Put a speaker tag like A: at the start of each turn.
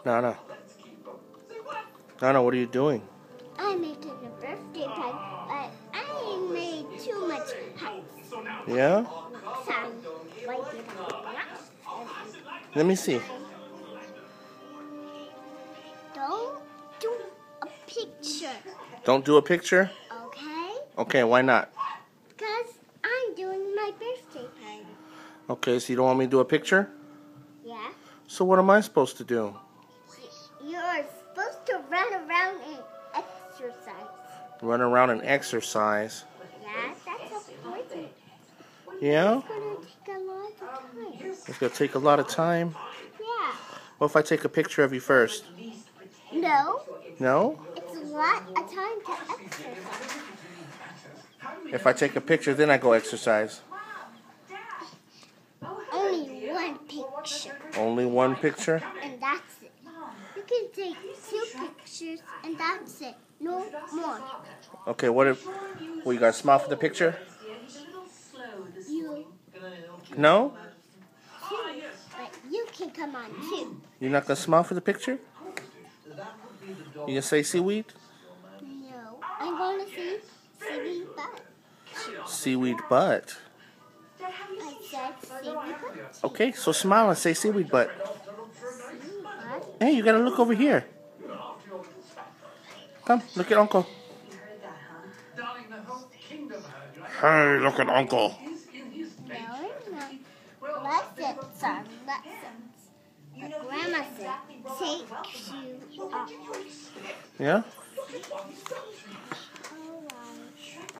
A: Nana. Nana, what are you doing?
B: I'm making a birthday party, but I made too much hearts.
A: Yeah?
B: Sound like it.
A: Let me see.
B: Don't do a picture.
A: Don't do a picture?
B: Okay?
A: Okay, why not?
B: Because I'm doing my birthday party.
A: Okay, so you don't want me to do a picture?
B: Yeah?
A: So what am I supposed to do?
B: You're supposed to run around and exercise.
A: Run around and exercise.
B: Yeah, that's important.
A: Yeah?
B: It's going to take a lot of time.
A: It's going to take a lot of time.
B: Yeah.
A: What if I take a picture of you first?
B: No.
A: No?
B: It's a lot of time to exercise.
A: If I take a picture, then I go exercise.
B: Only one picture.
A: Only one picture?
B: And that's it. You can take 2 pictures and that's it. No more.
A: Okay, what if... Well, you got to smile for the picture?
B: You
A: No?
B: But you can come on too.
A: You're not going to smile for the picture? You going to say seaweed?
B: No. I'm going to see seaweed butt.
A: Seaweed butt.
B: I said seaweed butt.
A: Okay, so smile and say seaweed butt.
B: What?
A: Hey, you got to look over here. Come, look at Uncle. Hey, look at Uncle.
B: No, it's not. Lessons are lessons. But Grandma said, take you off.
A: Yeah?